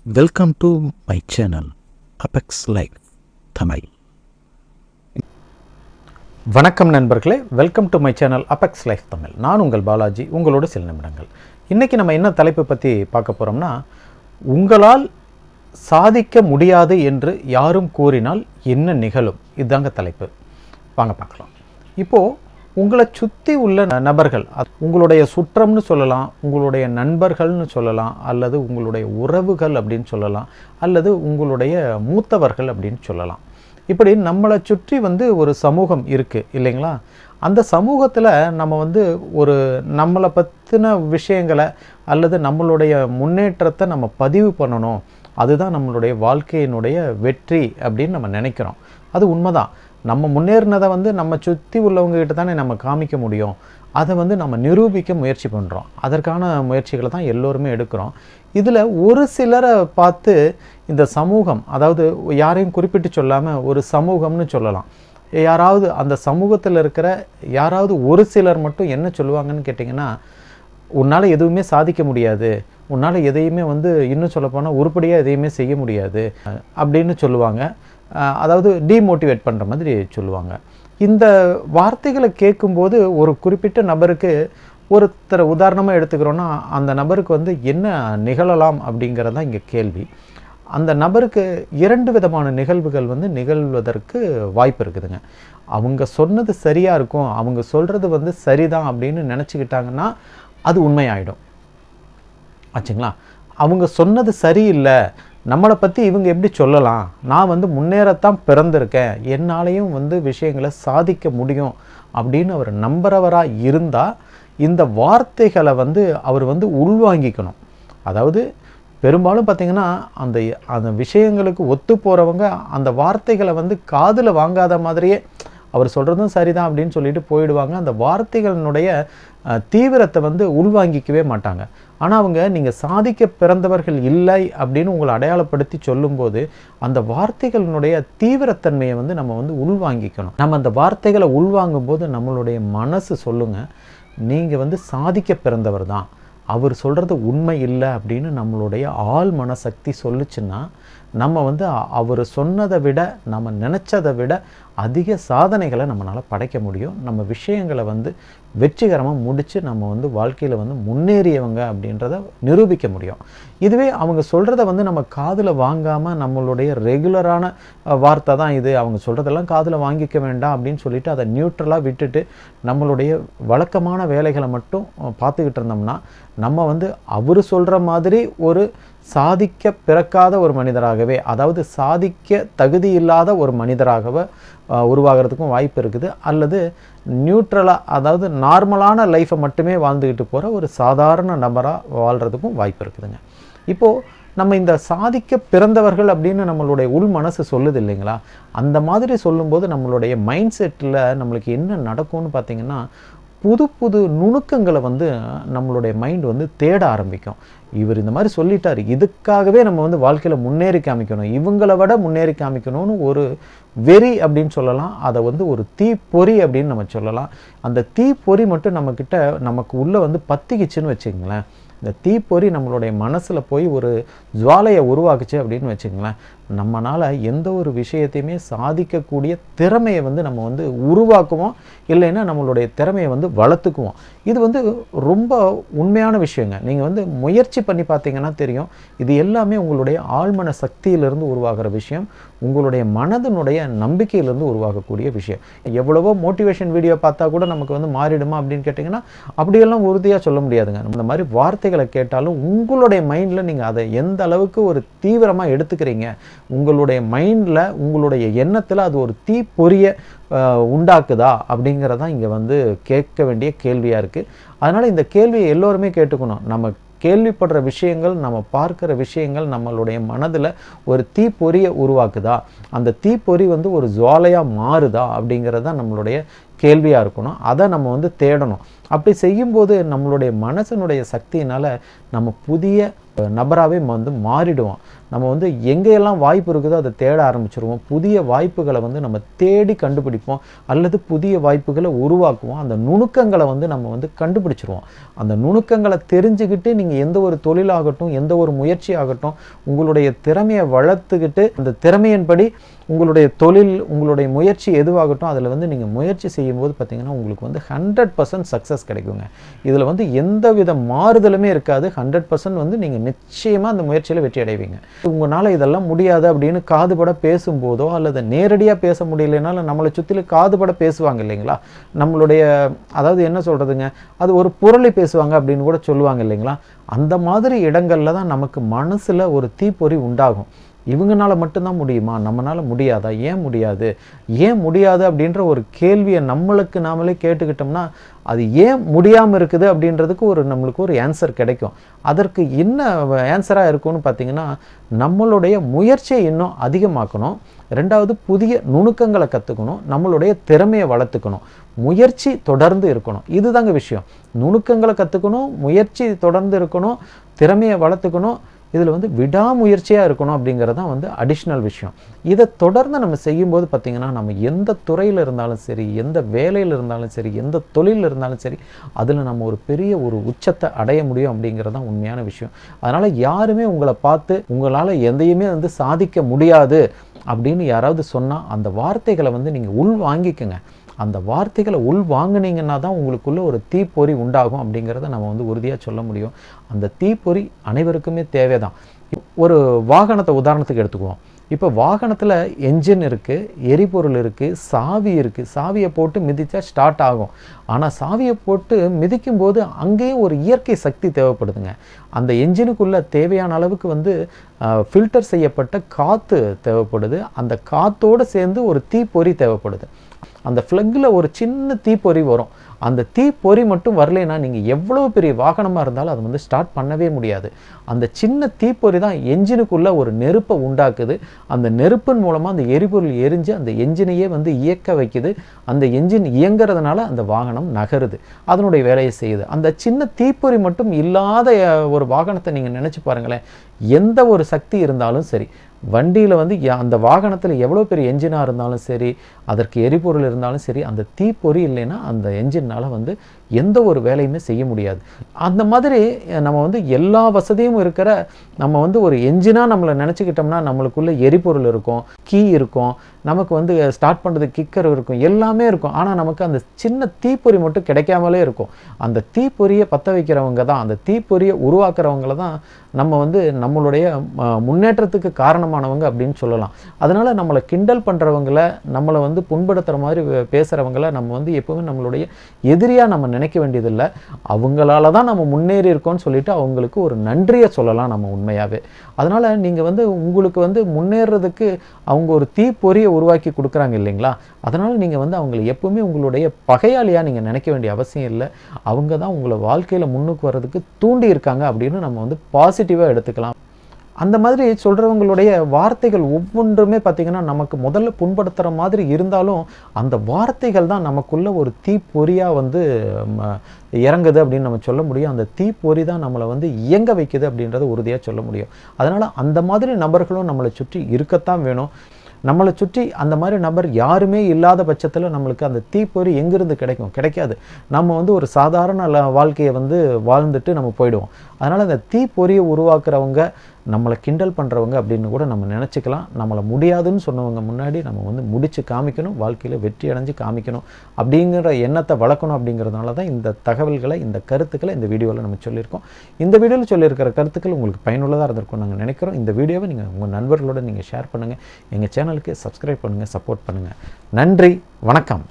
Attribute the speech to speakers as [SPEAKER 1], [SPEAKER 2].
[SPEAKER 1] Welcome to my channel apex life Tamil.
[SPEAKER 2] வணக்கம் நண்பர்களே, welcome to my channel apex life Tamil. நான் உங்கள் பாலாஜி, உங்களோட சில நிமிடங்கள். இன்றைக்கி நம்ம என்ன தலைப்பை பற்றி பார்க்க போகிறோம்னா, உங்களால் சாதிக்க முடியாது என்று யாரும் கூறினால் என்ன நிகழும், இதுதாங்க தலைப்பு. வாங்க பார்க்கலாம். இப்போது உங்களை சுற்றி உள்ள நபர்கள், உங்களுடைய சுற்றம்னு சொல்லலாம், உங்களுடைய நண்பர்கள்னு சொல்லலாம், அல்லது உங்களுடைய உறவுகள் அப்படின்னு சொல்லலாம், அல்லது உங்களுடைய மூத்தவர்கள் அப்படின்னு சொல்லலாம். இப்படி நம்மளை சுற்றி ஒரு சமூகம் இருக்குது இல்லைங்களா? அந்த சமூகத்தில் நம்ம ஒரு நம்மளை பற்றின விஷயங்களை அல்லது நம்மளுடைய முன்னேற்றத்தை நம்ம பதிவு பண்ணணும். அதுதான் நம்மளுடைய வாழ்க்கையினுடைய வெற்றி அப்படின்னு நம்ம நினைக்கிறோம். அது உண்மைதான். நம்ம முன்னேறினதை நம்ம சுற்றி உள்ளவங்ககிட்ட தானே நம்ம காமிக்க முடியும். அதை நம்ம நிரூபிக்க முயற்சி பண்ணுறோம். அதற்கான முயற்சிகளை தான் எல்லோருமே எடுக்கிறோம். இதில் ஒரு சிலரை பார்த்து இந்த சமூகம், அதாவது யாரையும் குறிப்பிட்டு சொல்லாமல் ஒரு சமூகம்னு சொல்லலாம், யாராவது அந்த சமூகத்தில் இருக்கிற யாராவது ஒரு சிலர் மட்டும் என்ன சொல்லுவாங்கன்னு கேட்டிங்கன்னா, உன்னால் எதுவுமே சாதிக்க முடியாது, உன்னால் எதையுமே இன்னும் சொல்லப்போனால் உருப்படியாக எதையுமே செய்ய முடியாது அப்படின்னு சொல்லுவாங்க. அதாவது டீமோட்டிவேட் பண்ணுற மாதிரி சொல்லுவாங்க. இந்த வார்த்தைகளை கேட்கும்போது ஒரு குறிப்பிட்ட நபருக்கு, ஒருத்தரை உதாரணமாக எடுத்துக்கிறோன்னா, அந்த நபருக்கு என்ன நிகழலாம் அப்படிங்கிறதான் இங்கே கேள்வி. அந்த நபருக்கு இரண்டு விதமான நிகழ்வுகள் நிகழ்வதற்கு வாய்ப்பு இருக்குதுங்க. அவங்க சொன்னது சரியாக இருக்கும், அவங்க சொல்கிறது சரிதான் அப்படின்னு நினச்சிக்கிட்டாங்கன்னா அது உண்மையாயிடும் ஆச்சுங்களா. அவங்க சொன்னது சரியில்லை, நம்மளை பற்றி இவங்க எப்படி சொல்லலாம், நான் முன்னேறத்தான் பிறந்திருக்கேன், என்னாலையும் விஷயங்களை சாதிக்க முடியும் அப்படின்னு அவர் நம்புறவராக இருந்தால் இந்த வார்த்தைகளை அவர் உள்வாங்கிக்கணும். அதாவது பெரும்பாலும் பார்த்திங்கன்னா அந்த விஷயங்களுக்கு ஒத்து போகிறவங்க அந்த வார்த்தைகளை காதில் வாங்காத மாதிரியே அவர் சொல்கிறதும் சரிதான் அப்படின்னு சொல்லிட்டு போயிடுவாங்க. அந்த வார்த்தைகளினுடைய தீவிரத்தை உள்வாங்கிக்கவே மாட்டாங்க. ஆனால் அவங்க நீங்கள் சாதிக்க பிறந்தவர்கள் இல்லை அப்படின்னு உங்களை அடையாளப்படுத்தி சொல்லும்போது அந்த வார்த்தைகளினுடைய தீவிரத்தன்மையை நம்ம உள்வாங்கிக்கணும். நம்ம அந்த வார்த்தைகளை உள்வாங்கும்போது நம்மளுடைய மனசு சொல்லுங்கள், நீங்கள் சாதிக்க பிறந்தவர் தான், அவர் சொல்கிறது உண்மை இல்லை அப்படின்னு நம்மளுடைய ஆள் மனசக்தி சொல்லுச்சுன்னா நம்ம அவர் சொன்னதை விட, நம்ம நினச்சதை விட அதிக சாதனைகளை நம்மளால் படைக்க முடியும். நம்ம விஷயங்களை வெற்றிகரமாக முடித்து நம்ம வாழ்க்கையில் முன்னேறியவங்க அப்படின்றத நிரூபிக்க முடியும். இதுவே அவங்க சொல்கிறத நம்ம காதில் வாங்காமல், நம்மளுடைய ரெகுலரான வார்த்தை தான் இது, அவங்க சொல்கிறதெல்லாம் காதில் வாங்கிக்க வேண்டாம் அப்படின்னு சொல்லிட்டு அதை நியூட்ரலாக விட்டுட்டு நம்மளுடைய வழக்கமான வேலைகளை மட்டும் பார்த்துக்கிட்டு இருந்தோம்னா நம்ம அவர் சொல்கிற மாதிரி ஒரு சாதிக்க பிறக்காத ஒரு மனிதராகவே, அதாவது சாதிக்க தகுதி இல்லாத ஒரு மனிதராகவே உருவாகிறதுக்கும் வாய்ப்பு இருக்குது. அல்லது நியூட்ரலாக, அதாவது நார்மலான லைஃப்பை மட்டுமே வாழ்ந்துக்கிட்டு போகிற ஒரு சாதாரண நபராக வாழ்கிறதுக்கும் வாய்ப்பு இருக்குதுங்க. இப்போது நம்ம இந்த சாதிக்க பிறந்தவர்கள் அப்படின்னு நம்மளுடைய உள் மனசு சொல்லுது இல்லைங்களா, அந்த மாதிரி சொல்லும்போது நம்மளுடைய மைண்ட் செட்டில் நம்மளுக்கு என்ன நடக்கும்னு பார்த்திங்கன்னா, புது புது நுணுக்கங்களை நம்மளுடைய மைண்ட் தேட ஆரம்பிக்கும். இவர் இந்த மாதிரி சொல்லிட்டார், இதுக்காகவே நம்ம வாழ்க்கையில் முன்னேறி காமிக்கணும், இவங்களை விட முன்னேறி காமிக்கணும்னு ஒரு வெறி அப்படின்னு சொல்லலாம். அதை ஒரு தீப்பொறி அப்படின்னு நம்ம சொல்லலாம். அந்த தீப்பொறி மட்டும் நமக்கு உள்ளே பத்திக்கிச்சுன்னு வச்சுக்கங்களேன். இந்த தீப்பொறி நம்மளுடைய மனசில் போய் ஒரு ஜுவாலையை உருவாக்குச்சு அப்படின்னு வச்சுங்களேன், நம்மளால் எந்த ஒரு விஷயத்தையுமே சாதிக்கக்கூடிய திறமையை நம்ம உருவாக்குவோம், இல்லைன்னா நம்மளுடைய திறமையை வளர்த்துக்குவோம். இது ரொம்ப உண்மையான விஷயங்க. நீங்கள் முயற்சி பண்ணி பார்த்தீங்கன்னா தெரியும். இது எல்லாமே உங்களுடைய ஆழ்மன சக்தியிலிருந்து உருவாகிற விஷயம், உங்களுடைய மனதினுடைய நம்பிக்கையிலிருந்து உருவாகக்கூடிய விஷயம். எவ்வளவோ மோட்டிவேஷன் வீடியோ பார்த்தா கூட நமக்கு மாறிடுமா அப்படின்னு கேட்டிங்கன்னா அப்படியெல்லாம் உறுதியாக சொல்ல முடியாதுங்க. இந்த மாதிரி வார்த்தைகளை கேட்டாலும் உங்களுடைய மைண்டில் நீங்கள் அதை எந்த அளவுக்கு ஒரு தீவிரமாக எடுத்துக்கிறீங்க, உங்களுடைய மைண்டில், உங்களுடைய எண்ணத்தில் அது ஒரு தீப்பொறியை உண்டாக்குதா அப்படிங்கிறதான் இங்கே கேட்க வேண்டிய கேள்வியாக இருக்குது. அதனால் இந்த கேள்வியை எல்லோருமே கேட்டுக்கணும். நம்ம கேள்விப்படுற விஷயங்கள், நம்ம பார்க்குற விஷயங்கள் நம்மளுடைய மனதில் ஒரு தீப்பொறியை உருவாக்குதா, அந்த தீப்பொறி ஒரு ஜுவாலையாக மாறுதா அப்படிங்கிறது தான் நம்மளுடைய கேள்வியாக இருக்கணும். அதை நம்ம வந்து தேடணும். அப்படி செய்யும்போது நம்மளுடைய மனசனுடைய சக்தியினால் நம்ம புதிய நபராகவே வந்து மாறிடுவோம். நம்ம வந்து எங்கெல்லாம் வாய்ப்பு இருக்குதோ அதை தேட ஆரம்பிச்சிருவோம். புதிய வாய்ப்புகளை வந்து நம்ம தேடி கண்டுபிடிப்போம், அல்லது புதிய வாய்ப்புகளை உருவாக்குவோம். அந்த நுணுக்கங்களை வந்து நம்ம வந்து கண்டுபிடிச்சிருவோம். அந்த நுணுக்கங்களை தெரிஞ்சுக்கிட்டு நீங்கள் எந்த ஒரு தொழிலாகட்டும், எந்த ஒரு முயற்சி ஆகட்டும், உங்களுடைய திறமையை வளர்த்துக்கிட்டு அந்த திறமையின்படி உங்களுடைய தொழில், உங்களுடைய முயற்சி எதுவாகட்டும், அதில் வந்து நீங்கள் முயற்சி செய்யும்போது பார்த்தீங்கன்னா உங்களுக்கு வந்து 100% சக்ஸஸ் கிடைக்குங்க. இதில் வந்து எந்த வித மாறுதலுமே இருக்காது. 100% வந்து நீங்கள் நிச்சயமாக அந்த முயற்சியில் வெற்றி அடைவீங்க. உங்களால் இதெல்லாம் முடியாது அப்படின்னு காதுபட பேசும்போதோ, அல்லது நேரடியாக பேச முடியலைனாலும் நம்மளை சுற்றிலும் காதுபட பேசுவாங்க இல்லைங்களா, நம்மளுடைய அதாவது என்ன சொல்கிறதுங்க, அது ஒரு புரளி பேசுவாங்க அப்படின்னு கூட சொல்லுவாங்க இல்லைங்களா. அந்த மாதிரி இடங்களில் தான் நமக்கு மனசில் ஒரு தீப்பொறி உண்டாகும். இவங்கனால மட்டும்தான் முடியுமா, நம்மளால் முடியாதா, ஏன் முடியாது, ஏன் முடியாது அப்படின்ற ஒரு கேள்வியை நம்மளுக்கு நாமளே கேட்டுக்கிட்டோம்னா அது ஏன் முடியாமல் இருக்குது அப்படின்றதுக்கு நம்மளுக்கு ஒரு ஆன்சர் கிடைக்கும். அதற்கு என்ன ஆன்சராக இருக்கும்னு பார்த்தீங்கன்னா, நம்மளுடைய முயற்சியை இன்னும் அதிகமாக்கணும். ரெண்டாவது, புதிய நுணுக்கங்களை கற்றுக்கணும், நம்மளுடைய திறமையை வளர்த்துக்கணும், முயற்சி தொடர்ந்து இருக்கணும். இதுதாங்க விஷயம். நுணுக்கங்களை கற்றுக்கணும், முயற்சி தொடர்ந்து இருக்கணும், திறமையை வளர்த்துக்கணும், இதில் வந்து விடாமுயற்சியாக இருக்கணும் அப்படிங்கிறது தான் வந்து அடிஷ்னல் விஷயம். இதை தொடர்ந்து நம்ம செய்யும்போது பார்த்திங்கன்னா, நம்ம எந்த துறையில் இருந்தாலும் சரி, எந்த வேலையில் இருந்தாலும் சரி, எந்த தொழிலில் இருந்தாலும் சரி, அதில் நம்ம ஒரு பெரிய ஒரு உச்சத்தை அடைய முடியும் அப்படிங்கிறது தான் உண்மையான விஷயம். அதனால் யாருமே உங்களை பார்த்து உங்களால் எதையுமே வந்து சாதிக்க முடியாது அப்படின்னு யாராவது சொன்னால் அந்த வார்த்தைகளை வந்து நீங்கள் உள் வாங்கிக்கங்க. அந்த வார்த்தைகளை உள் வாங்கினீங்கன்னா தான் உங்களுக்குள்ள ஒரு தீப்பொறி உண்டாகும் அப்படிங்கிறத நம்ம வந்து உறுதியாக சொல்ல முடியும். அந்த தீப்பொறி அனைவருக்குமே தேவைதான். ஒரு வாகனத்தை உதாரணத்துக்கு எடுத்துக்குவோம். இப்போ வாகனத்தில் என்ஜின் இருக்குது, எரிபொருள் இருக்குது, சாவி இருக்குது. சாவியை போட்டு மிதித்தா ஸ்டார்ட் ஆகும். ஆனால் சாவியை போட்டு மிதிக்கும்போது அங்கேயும் ஒரு இயற்கை சக்தி தேவைப்படுதுங்க. அந்த என்ஜினுக்குள்ளே தேவையான அளவுக்கு வந்து ஃபில்டர் செய்யப்பட்ட காற்று தேவைப்படுது. அந்த காற்றோடு சேர்ந்து ஒரு தீப்பொறி தேவைப்படுது. அந்த ஃப்ளக்கில் ஒரு சின்ன தீப்பொறி வரும். அந்த தீப்பொறி மட்டும் வரலைன்னா நீங்கள் எவ்வளோ பெரிய வாகனமாக இருந்தாலும் அதை வந்து ஸ்டார்ட் பண்ணவே முடியாது. அந்த சின்ன தீப்பொறி தான் என்ஜினுக்குள்ளே ஒரு நெருப்பை உண்டாக்குது. அந்த நெருப்பின் மூலமாக அந்த எரிபொருள் எரிஞ்சு அந்த என்ஜினையே வந்து இயக்க வைக்குது. அந்த என்ஜின் இயங்கிறதுனால அந்த வாகனம் நகருது, அதனுடைய வேலையை செய்யுது. அந்த சின்ன தீப்பொறி மட்டும் இல்லாத ஒரு வாகனத்தை நீங்கள் நினச்சி பாருங்களேன். எந்த ஒரு சக்தி இருந்தாலும் சரி, வண்டியில் வந்து அந்த வாகனத்தில் எவ்வளோ பெரிய என்ஜினாக இருந்தாலும் சரி, அதற்கு எரிபொருள் இருந்தாலும் சரி, அந்த தீப்பொறி இல்லைன்னா அந்த என்ஜினால் வந்து எந்த ஒரு வேலையுமே செய்ய முடியாது. அந்த மாதிரி நம்ம வந்து எல்லா வசதியும் இருக்கிற நம்ம வந்து ஒரு என்ஜினாக நம்மளை நினச்சிக்கிட்டோம்னா நம்மளுக்குள்ளே எரிபொருள் இருக்கும், கீ இருக்கும், நமக்கு வந்து ஸ்டார்ட் பண்ணுறதுக்கு கிக்கர் இருக்கும், எல்லாமே இருக்கும். ஆனால் நமக்கு அந்த சின்ன தீப்பொறி மட்டும் கிடைக்காமலே இருக்கும். அந்த தீப்பொறியை பற்ற வைக்கிறவங்க தான், அந்த தீப்பொறியை உருவாக்குறவங்கள தான் நம்ம வந்து நம்மளுடைய முன்னேற்றத்துக்கு காரணமானவங்க அப்படின்னு சொல்லலாம். அதனால் நம்மளை கிண்டல் பண்ணுறவங்கள, நம்மளை வந்து புண்படுத்துகிற மாதிரி பேசுகிறவங்கள நம்ம வந்து எப்போவுமே நம்மளுடைய எதிரியாக நம்ம நினைக்க வேண்டியதில்லை. அவங்களால தான் நம்ம முன்னேறி இருக்கோம்னு சொல்லிட்டு அவங்களுக்கு ஒரு நன்றியை சொல்லலாம் நம்ம உண்மையாகவே. அதனால் நீங்கள் வந்து உங்களுக்கு வந்து முன்னேறதுக்கு அவங்க ஒரு தீப்பொறியை உருவாக்கி கொடுக்குறாங்க இல்லைங்களா. அதனால் நீங்கள் வந்து அவங்களை எப்போவுமே உங்களுடைய பகையாளியாக நீங்கள் நினைக்க வேண்டிய அவசியம் இல்லை. அவங்க தான் உங்களை வாழ்க்கையில் முன்னுக்கு வர்றதுக்கு தூண்டி இருக்காங்க அப்படின்னு நம்ம வந்து பாசிட்டிவாக எடுத்துக்கலாம். அந்த மாதிரி சொல்கிறவங்களுடைய வார்த்தைகள் ஒவ்வொன்றுமே பார்த்திங்கன்னா நமக்கு முதல்ல புண்படுத்துகிற மாதிரி இருந்தாலும் அந்த வார்த்தைகள் தான் நமக்குள்ள ஒரு தீப்பொறியாக வந்து இறங்குது அப்படின்னு நம்ம சொல்ல முடியும். அந்த தீப்பொறி தான் நம்மளை வந்து இயங்க வைக்குது அப்படின்றத உறுதியாக சொல்ல முடியும். அதனால் அந்த மாதிரி நபர்களும் நம்மளை சுற்றி இருக்கத்தான் வேணும். நம்மளை சுற்றி அந்த மாதிரி நபர் யாருமே இல்லாத பட்சத்தில் நம்மளுக்கு அந்த தீப்பொறி எங்கிருந்து கிடைக்காது. நம்ம வந்து ஒரு சாதாரண வாழ்க்கையை வந்து வாழ்ந்துட்டு நம்ம போயிடுவோம். அதனால் அந்த தீப்பொறியை உருவாக்குறவங்க நம்மளை கிண்டல் பண்ணுறவங்க அப்படின்னு கூட நம்ம நினச்சிக்கலாம். நம்மளை முடியாதுன்னு சொன்னவங்க முன்னாடி நம்ம வந்து முடித்து காமிக்கணும், வாழ்க்கையில் வெற்றி அடைஞ்சு காமிக்கணும் அப்படிங்கிற எண்ணத்தை வளர்க்கணும். அப்படிங்கிறதுனால தான் இந்த தகவல்களை, இந்த கருத்துக்களை இந்த வீடியோவில் நம்ம சொல்லியிருக்கோம். இந்த வீடியோவில் சொல்லியிருக்கிற கருத்துக்கள் உங்களுக்கு பயனுள்ளதாக இருந்திருக்கும் நாங்கள் நினைக்கிறோம். இந்த வீடியோவை நீங்கள் உங்கள் நண்பர்களோடு நீங்கள் ஷேர் பண்ணுங்கள். எங்கள் சேனலுக்கு சப்ஸ்கிரைப் பண்ணுங்கள், சப்போர்ட் பண்ணுங்கள். நன்றி, வணக்கம்.